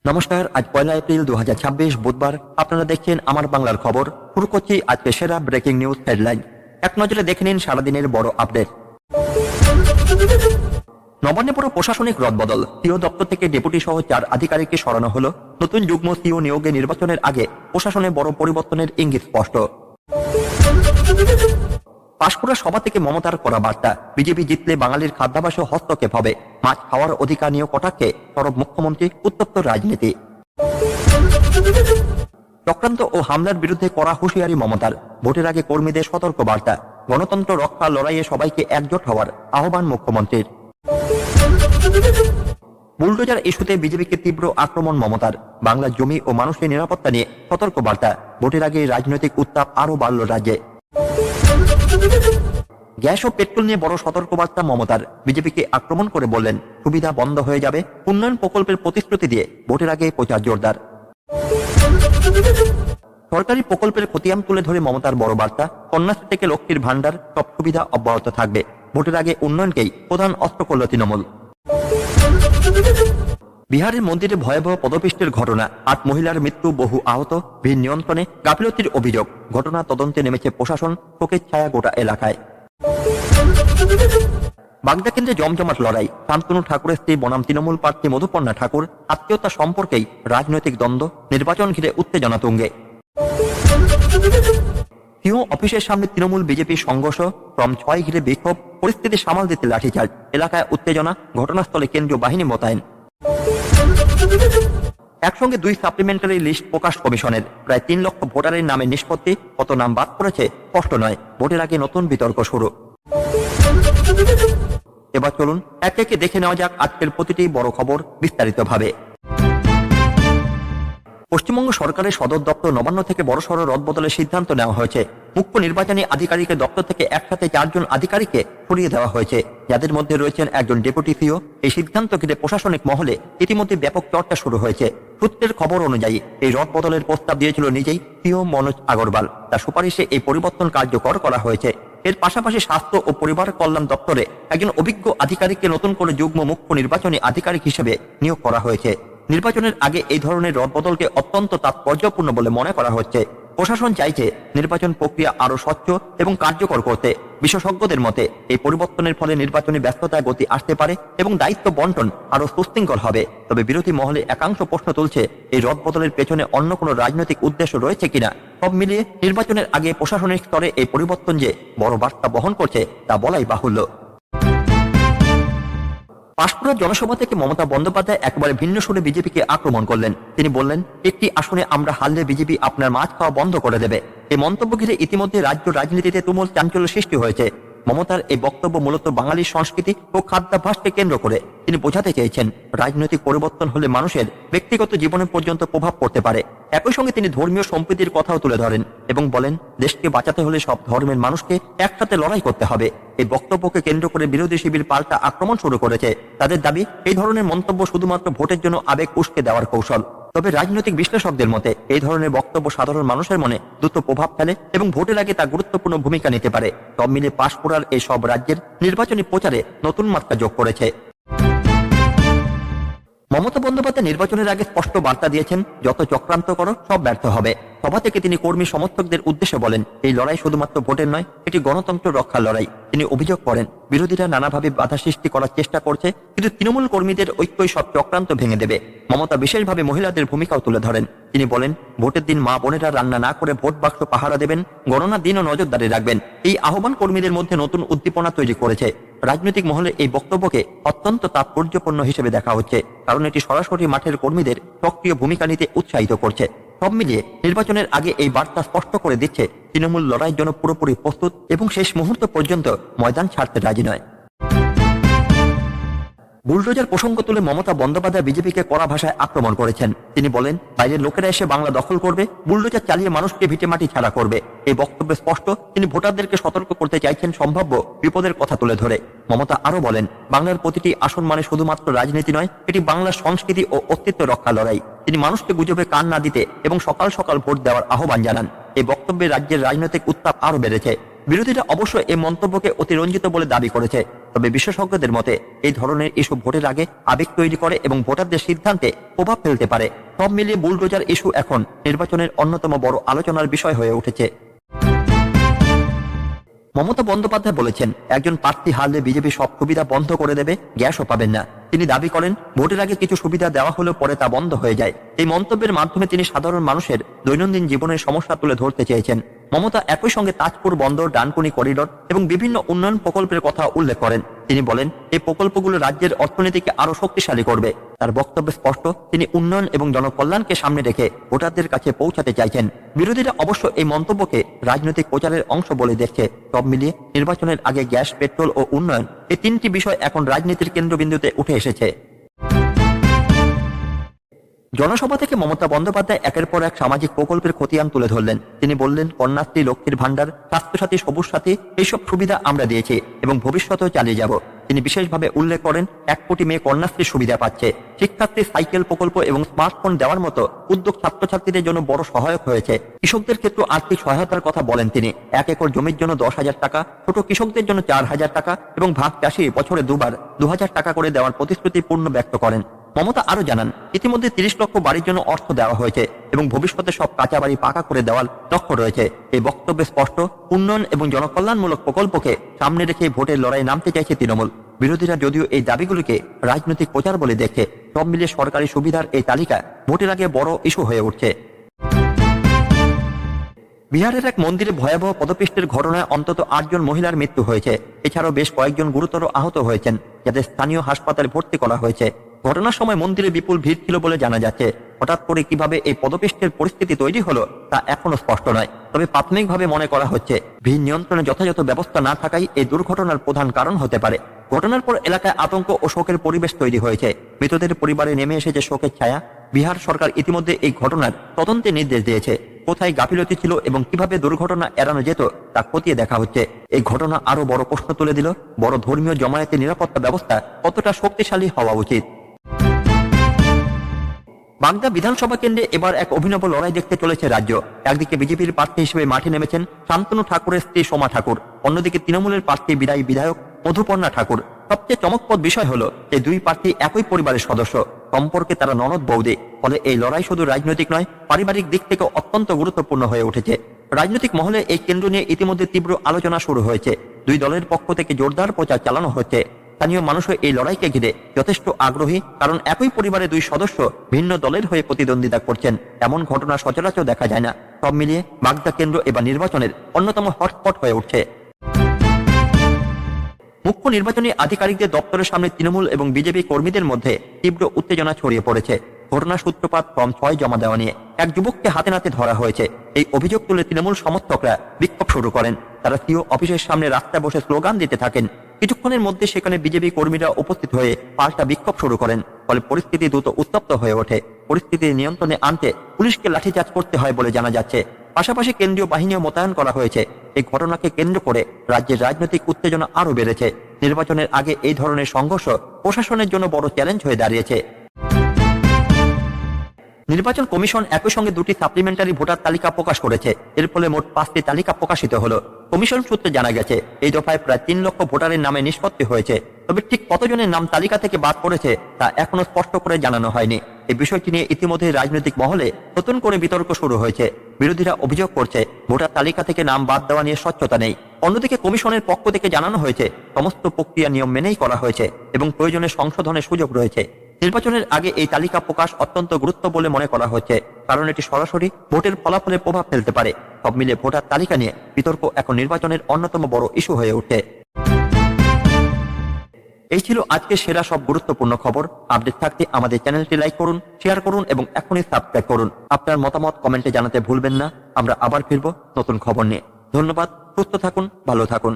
নমস্কার, আজ 1 এপ্রিল 2026 বুধবার। আপনারা দেখছেন আমার বাংলার খবর। শুরু করছি আজকে সেরা ব্রেকিং নিউজ হেডলাইন। এক নজরে দেখে নিন সারাদিনের বড় আপডেট। নবান্নে পুরো প্রশাসনিক রদবদল। সিও দপ্তর থেকে ডেপুটি সহ 4 আধিকারিককে সরানো হলো। নতুন যুগ্ম সিও নিয়োগে নির্বাচনের আগে প্রশাসনে বড় পরিবর্তনের ইঙ্গিত স্পষ্ট। পাঁশকুড়া সভা থেকে মমতার করা বার্তা, বিজেপি জিতলে বাঙালির খাদ্যাভ্যাসে হস্তক্ষেপ হবে। মাছ খাওয়ার অধিকার নিয়ে কটাক্ষে সরব মুখ্যমন্ত্রী, উত্তপ্ত রাজনীতি। চক্রান্ত ও হামলার বিরুদ্ধে কড়া হুঁশিয়ারি মমতার, ভোটের আগে কর্মীদের সতর্ক বার্তা। গণতন্ত্র রক্ষা লড়াইয়ে সবাইকে একজোট হওয়ার আহ্বান মুখ্যমন্ত্রীর। বুলডোজার ইস্যুতে বিজেপিকে তীব্র আক্রমণ মমতার, বাংলার জমি ও মানুষের নিরাপত্তা নিয়ে সতর্ক বার্তা। ভোটের আগে রাজনৈতিক উত্তাপ আরও বাড়ল রাজ্যে। গ্যাস ও পেট্রোল নিয়ে বড় সতর্কবার্তা মমতার, বিজেপিকে আক্রমণ করে বললেন সুবিধা বন্ধ হয়ে যাবে। উন্নয়ন প্রকল্পের প্রতিশ্রুতি দিয়ে ভোটের আগে প্রচার জোরদার। সরকারি প্রকল্পের খতিয়ান তুলে ধরে মমতার বড় বার্তা, কন্যাশ্রী থেকে লক্ষ্মীর ভান্ডার সব সুবিধা অব্যাহত থাকবে। ভোটের আগে উন্নয়নকেই প্রধান অস্ত্র করল তৃণমূল। বিহারের মন্দিরে ভয়াবহ পদপিষ্টের ঘটনা, 8 মহিলার মৃত্যু, বহু আহত, ভিড় নিয়ন্ত্রণে গাফিলতির অভিযোগ। ঘটনা তদন্তে নেমেছে প্রশাসন, শোকের ছায়া গোটা এলাকায়। বাগদা কেন্দ্রে জমজমাট লড়াই, শান্তনু ঠাকুরের স্ত্রী বনাম তৃণমূল প্রার্থী মধুপর্ণা ঠাকুর। আত্মীয়তা সম্পর্কেই রাজনৈতিক দ্বন্দ্ব, নির্বাচন ঘিরে উত্তেজনা তুঙ্গে। সিও অফিসের সামনে তৃণমূল বিজেপি সংঘর্ষ, ক্রম 6 ঘিরে বিক্ষোভ, পরিস্থিতি সামাল দিতে লাঠিচার্জ। এলাকায় উত্তেজনা, ঘটনাস্থলে কেন্দ্রীয় বাহিনী মোতায়েন। একসঙ্গে 2 সাপ্লিমেন্টারি লিস্ট প্রকাশ কমিশনের, প্রায় 3 লক্ষ ভোটারের নামে নিষ্পত্তি। কত নাম বাদ পড়েছে স্পষ্ট নয়। ভোটের আগে নতুন বিতর্ক শুরু। এবার চলুন একে একে দেখে নেওয়া যাক আজকের প্রতিটি বড় খবর বিস্তারিতভাবে। পশ্চিমবঙ্গ সরকারের সদর দপ্তর নবান্ন থেকে বড়সড় রদবদলের সিদ্ধান্ত নেওয়া হয়েছে। মুখ্য নির্বাচনী আধিকারিকের দপ্তর থেকে একসাথে 4 জন আধিকারিককে সরিয়ে দেওয়া হয়েছে, যাদের মধ্যে রয়েছেন একজন ডেপুটি সিও। এই সিদ্ধান্ত ঘিরে প্রশাসনিক মহলে ইতিমধ্যে ব্যাপক চর্চা শুরু হয়েছে। সূত্রের খবর অনুযায়ী এই রদবদলের প্রস্তাব দিয়েছিল নিজেই সিও মনোজ আগরওয়াল। তার সুপারিশে এই পরিবর্তন কার্যকর করা হয়েছে। এর পাশাপাশি স্বাস্থ্য ও পরিবার কল্যাণ দপ্তরে একজন অভিজ্ঞ আধিকারিককে নতুন করে যুগ্ম মুখ্য নির্বাচনী আধিকারিক হিসেবে নিয়োগ করা হয়েছে। নির্বাচনের আগে এই ধরনের রদবদলকে অত্যন্ত তাৎপর্যপূর্ণ বলে মনে করা হচ্ছে। প্রশাসন চাইছে নির্বাচন প্রক্রিয়া আরো স্বচ্ছ এবং কার্যকর করতে। বিশেষজ্ঞদের মতে এই পরিবর্তনের ফলে নির্বাচনী ব্যস্ততায় গতি আসতে পারে এবং দায়িত্ব বন্টন আরো সুশৃঙ্খল হবে। তবে বিরোধী মহলে একাংশ প্রশ্ন তুলছে, এই রদবদলের পেছনে অন্য কোনো রাজনৈতিক উদ্দেশ্য রয়েছে কিনা। সব মিলিয়ে নির্বাচনের আগে প্রশাসনিক স্তরে এই পরিবর্তন যে বড় বার্তা বহন করছে তা বলাই বাহুল্য। পাঁশকুড়ার জনসভা থেকে মমতা বন্দ্যোপাধ্যায় একেবারে ভিন্ন সুরে বিজেপিকে আক্রমণ করলেন। তিনি বললেন, একটি আসনে আমরা হারলে বিজেপি আপনার মাছ খাওয়া বন্ধ করে দেবে। এই মন্তব্য ঘিরে ইতিমধ্যে রাজ্য রাজনীতিতে তুমুল চাঞ্চল্য সৃষ্টি হয়েছে। মমতার এই বক্তব্য মূলত বাঙালির সংস্কৃতি ও খাদ্যাভ্যাসকে কেন্দ্র করে। তিনি বোঝাতে চেয়েছেন, রাজনৈতিক পরিবর্তন হলে মানুষের ব্যক্তিগত জীবনে পর্যন্ত প্রভাব পড়তে পারে। একই সঙ্গে তিনি ধর্মীয় সম্প্রীতির কথাও তুলে ধরেন এবং বলেন, দেশকে বাঁচাতে হলে সব ধর্মের মানুষকে একসাথে লড়াই করতে হবে। এই বক্তব্যকে কেন্দ্র করে বিরোধী শিবির পাল্টা আক্রমণ শুরু করেছে। তাদের দাবি, এই ধরনের মন্তব্য শুধুমাত্র ভোটের জন্য আবেগ উস্কে দেওয়ার কৌশল। তবে রাজনৈতিক বিশ্লেষকদের মতে এই ধরনের বক্তব্য সাধারণ মানুষের মনে দ্রুত প্রভাব ফেলে এবং ভোটের আগে তা গুরুত্বপূর্ণ ভূমিকা নিতে পারে। সব মিলে পাঁশকুড়ার এই সব রাজ্যের নির্বাচনী প্রচারে নতুন মাত্রা যোগ করেছে। মমতা বন্দ্যোপাধ্যায় নির্বাচনের আগে স্পষ্ট বার্তা দিয়েছেন, যত চক্রান্ত করো সব ব্যর্থ হবে। সভা থেকে তিনি কর্মী সমর্থকদের উদ্দেশ্যে বলেন, এই লড়াই শুধুমাত্র ভোটের নয়, এটি গণতন্ত্র রক্ষার লড়াই। তিনি অভিযোগ করেন, বিরোধীরা নানাভাবে বাধা সৃষ্টি করার চেষ্টা করছে, কিন্তু তৃণমূল কর্মীদের ঐক্যই সব চক্রান্ত ভেঙে দেবে। মমতা বিশেষভাবে মহিলাদের ভূমিকাও তুলে ধরেন। তিনি বলেন, ভোটের দিন মা বোনেরা রান্না না করে ভোট বাক্স পাহারা দেবেন, গণনার দিনও নজরদারি রাখবেন। এই আহ্বান কর্মীদের মধ্যে নতুন উদ্দীপনা তৈরি করেছে। রাজনৈতিক মহলে এই বক্তব্যকে অত্যন্ত তাৎপর্যপূর্ণ হিসেবে দেখা হচ্ছে, কারণ এটি সরাসরি মাঠের কর্মীদের সক্রিয় ভূমিকা নিতে উৎসাহিত করছে। সব মিলিয়ে নির্বাচনের আগে এই বার্তা স্পষ্ট করে দিচ্ছে, তৃণমূল লড়াইয়ের জন্য পুরোপুরি প্রস্তুত এবং শেষ মুহূর্ত পর্যন্ত ময়দান ছাড়তে রাজি নয়। বুলডোজার প্রসঙ্গ তুলে মমতা বন্দ্যোপাধ্যায় বিজেপিকে কড়া ভাষায় আক্রমণ করেছেন। তিনি বলেন, বাইরের লোকেরা এসে বাংলা দখল করবে, বুলডোজার চালিয়ে মানুষকে ভিটেমাটি ছাড়া করবে। এই বক্তব্যে স্পষ্ট তিনি ভোটারদেরকে সতর্ক করতে চাইছেন সম্ভাব্য বিপদের কথা তুলে ধরে। মমতা আরো বলেন, বাংলার প্রতিটি আসন মানে শুধুমাত্র রাজনীতি নয়, এটি বাংলার সংস্কৃতি ও অস্তিত্ব রক্ষা লড়াই। তিনি মানুষকে গুজবে কান না দিতে এবং সকাল সকাল ভোট দেওয়ার আহ্বান জানান। এই বক্তব্যে রাজ্যের রাজনৈতিক উত্তাপ আরো বেড়েছে। বিরোধীরা অবশ্য এই মন্তব্যকে অতিরঞ্জিত বলে দাবি করেছে। তবে বিশেষজ্ঞদের মতে এই ধরনের ইস্যু ভোটের আগে আবেগ তৈরি করে এবং ভোটারদের সিদ্ধান্তে প্রভাব ফেলতে পারে। সব মিলিয়ে বুলডোজার ইস্যু এখন নির্বাচনের অন্যতম বড় আলোচনার বিষয় হয়ে উঠেছে। মমতা বন্দ্যোপাধ্যায় বলেছেন, একজন প্রার্থী হারলে বিজেপি সব সুবিধা বন্ধ করে দেবে, গ্যাসও পাবেন না। তিনি দাবি করেন, ভোটের আগে কিছু সুবিধা দেওয়া হলেও পরে তা বন্ধ হয়ে যায়। এই মন্তব্যের মাধ্যমে তিনি সাধারণ মানুষের দৈনন্দিন জীবনের সমস্যা তুলে ধরতে চেয়েছেন। মমতা একই সঙ্গে তাজপুর বন্দর, ডানকুনি করিডোর এবং বিভিন্ন উন্নয়ন প্রকল্পের কথা উল্লেখ করেন। তিনি বলেন, এই প্রকল্পগুলো রাজ্যের অর্থনীতিকে আরো শক্তিশালী করবে। তার বক্তব্য স্পষ্ট, তিনি উন্নয়ন এবং জনকল্যাণকে সামনে রেখে ভোটারদের কাছে পৌঁছাতে চাইছেন। বিরোধীরা অবশ্য এই মন্তব্যকে রাজনৈতিক প্রচারের অংশ বলে দেখছে। সব মিলিয়ে নির্বাচনের আগে গ্যাস, পেট্রোল ও উন্নয়ন, এই তিনটি বিষয় এখন রাজনীতির কেন্দ্রবিন্দুতে উঠে এসেছে। জনসভা থেকে মমতা বন্দ্যোপাধ্যায় একের পর এক সামাজিক প্রকল্পের খতিয়ান তুলে ধরলেন। তিনি বললেন, কন্যাশ্রী, লক্ষ্মীর ভান্ডার, স্বাস্থ্যসাথী, সবুজ সাথী, এইসব সুবিধা আমরা দিয়েছি এবং ভবিষ্যতেও চালিয়ে যাব। তিনি বিশেষভাবে উল্লেখ করেন, 1 কোটি মেয়ে কন্যাশ্রীর সুবিধা পাচ্ছে। শিক্ষার্থী সাইকেল প্রকল্প এবং স্মার্টফোন দেওয়ার মতো উদ্যোগ ছাত্রছাত্রীদের জন্য বড় সহায়ক হয়েছে। কৃষকদের ক্ষেত্রে আর্থিক সহায়তার কথা বলেন তিনি। 1 একর জমির জন্য 10,000 টাকা, ছোট কৃষকদের জন্য 4,000 টাকা এবং ভাগ চাষি বছরে 2 বার 2,000 টাকা করে দেওয়ার প্রতিশ্রুতি পূর্ণ ব্যক্ত করেন। মমতা আরো জানান, ইতিমধ্যে 30 লক্ষ বাড়ির জন্য অর্থ দেওয়া হয়েছে এবং ভবিষ্যতে সব কাঁচা বাড়ি পাকা করে দেওয়ার লক্ষ্য রয়েছে। এই বক্তব্যে স্পষ্ট, উন্নয়ন এবং জনকল্যাণমূলক প্রকল্পকে সামনে রেখে ভোটের লড়াই নামতে চাইছে তৃণমূল। বিরোধীরা যদিও এই দাবিগুলিকে রাজনৈতিক প্রচার বলে দেখে, সব মিলিয়ে সরকারি সুবিধার এই তালিকা ভোটের আগে বড় ইস্যু হয়ে উঠছে। বিহারের এক মন্দিরে ভয়াবহ পদপিষ্টের ঘটনায় অন্তত 8 জন মহিলার মৃত্যু হয়েছে। এছাড়াও বেশ কয়েকজন গুরুতর আহত হয়েছেন, যাদের স্থানীয় হাসপাতালে ভর্তি করা হয়েছে। ঘটনার সময় মন্দিরে বিপুল ভিড় ছিল বলে জানা যাচ্ছে। হঠাৎ করে কিভাবে এই পদপিষ্টের পরিস্থিতি তৈরি হলো তা এখনো স্পষ্ট নয়। তবে প্রাথমিকভাবে মনে করা হচ্ছে, ভিড় নিয়ন্ত্রণে যথাযথ ব্যবস্থা না থাকাই এই দুর্ঘটনার প্রধান কারণ হতে পারে। ঘটনার পর এলাকায় আতঙ্ক ও শোকের পরিবেশ তৈরি হয়েছে। মৃতদের পরিবারে নেমে এসেছে শোকের ছায়া। বিহার সরকার ইতিমধ্যে এই ঘটনার তদন্তের নির্দেশ দিয়েছে। কোথায় গাফিলতি ছিল এবং কিভাবে দুর্ঘটনা এড়ানো যেত তা খতিয়ে দেখা হচ্ছে। এই ঘটনা আরো বড় প্রশ্ন তুলে দিল, বড় ধর্মীয় জমায়েতের নিরাপত্তা ব্যবস্থা কতটা শক্তিশালী হওয়া উচিত। বাগদা বিধানসভা কেন্দ্রে এবার এক অভিনব লড়াই দেখতে চলেছে রাজ্য। একদিকে বিজেপির প্রার্থী হিসেবে মাঠে নেমেছেন শান্তনু ঠাকুরের স্ত্রী সোমা ঠাকুর, অন্যদিকে তৃণমূলের প্রার্থী বিদায়ী বিধায়ক মধুপর্ণা ঠাকুর। সবচেয়ে চমকপ্রদ বিষয় হলো, এই দুই প্রার্থী একই পরিবারের সদস্য, সম্পর্কে তারা ননদ বৌদি। ফলে এই লড়াই শুধু রাজনৈতিক নয়, পারিবারিক দিক থেকে অত্যন্ত গুরুত্বপূর্ণ হয়ে উঠেছে। রাজনৈতিক মহলে এই কেন্দ্র নিয়ে ইতিমধ্যে তীব্র আলোচনা শুরু হয়েছে। দুই দলের পক্ষ থেকে জোরদার প্রচার চালানো হচ্ছে। স্থানীয় মানুষও এই লড়াইকে ঘিরে যথেষ্ট আগ্রহী, কারণ একই পরিবারের দুই সদস্য ভিন্ন দলের হয়ে প্রতিদ্বন্দ্বিতা করছেন। এমন ঘটনা সচরাচর দেখা যায় না। সব মিলিয়ে বাগদা কেন্দ্র এবার নির্বাচনের অন্যতম হটস্পট হয়ে উঠছে। মুখ্য নির্বাচনী আধিকারিকদের দপ্তরের সামনে তৃণমূল এবং বিজেপি কর্মীদের মধ্যে তীব্র উত্তেজনা ছড়িয়ে পড়েছে। ঘটনার সূত্রপাত ফর্ম 6 জমা দেওয়া নিয়ে। এক যুবককে হাতে নাতে ধরা হয়েছে। এই অভিযোগ তুলে তৃণমূল সমর্থকরা বিক্ষোভ শুরু করেন। তারা সিও অফিসের সামনে রাস্তায় বসে স্লোগান দিতে থাকেন। কিছুক্ষণের মধ্যে সেখানে বিজেপি কর্মীরা উপস্থিত হয়ে পাল্টা বিক্ষোভ শুরু করেন। ফলে পরিস্থিতি দ্রুত উত্তপ্ত হয়ে ওঠে। পরিস্থিতি নিয়ন্ত্রণে আনতে পুলিশকে লাঠিচার্জ করতে হয় বলে জানা যাচ্ছে। পাশাপাশি কেন্দ্রীয় বাহিনীও মোতায়েন করা হয়েছে। এই ঘটনাকে কেন্দ্র করে রাজ্যের রাজনৈতিক উত্তেজনা আরো বেড়েছে। নির্বাচনের আগে এই ধরনের সংঘর্ষ প্রশাসনের জন্য বড় চ্যালেঞ্জ হয়ে দাঁড়িয়েছে। নির্বাচন কমিশন একই সঙ্গে 2টি সাপ্লিমেন্টারি ভোটার তালিকা প্রকাশ করেছে। এর ফলে মোট 5টি তালিকা প্রকাশিত হলো। কমিশন সূত্রে জানা গেছে, এই দফায় প্রায় 3 লক্ষ ভোটারের নামে নিষ্পত্তি হয়েছে। তবে ঠিক কতজনের নাম তালিকা থেকে বাদ পড়েছে তা এখনো স্পষ্ট করে জানানো হয়নি। এই বিষয়টি নিয়ে ইতিমধ্যে রাজনৈতিক মহলে নতুন করে বিতর্ক শুরু হয়েছে। বিরোধীরা অভিযোগ করছে, ভোটার তালিকা থেকে নাম বাদ দেওয়া নিয়ে স্বচ্ছতা নেই। অন্যদিকে কমিশনের পক্ষ থেকে জানানো হয়েছে, সমস্ত প্রক্রিয়া নিয়ম মেনেই করা হয়েছে এবং প্রয়োজনে সংশোধনের সুযোগ রয়েছে। নির্বাচনের আগে এই তালিকা প্রকাশ অত্যন্ত গুরুত্ব বলে মনে করা হচ্ছে, কারণ এটি সরাসরি ভোটের ফলাফলে প্রভাব ফেলতে পারে। সব মিলে ভোটার তালিকা নিয়ে বিতর্ক এখন নির্বাচনের অন্যতম বড় ইস্যু হয়ে উঠছে। এই ছিল আজকে সেরা সব গুরুত্বপূর্ণ খবর। আপডেট থাকতে আমাদের চ্যানেলটি লাইক করুন, শেয়ার করুন এবং এখনই সাবস্ক্রাইব করুন। আপনার মতামত কমেন্টে জানাতে ভুলবেন না। আমরা আবার ফিরব নতুন খবর নিয়ে। ধন্যবাদ। সুস্থ থাকুন, ভালো থাকুন।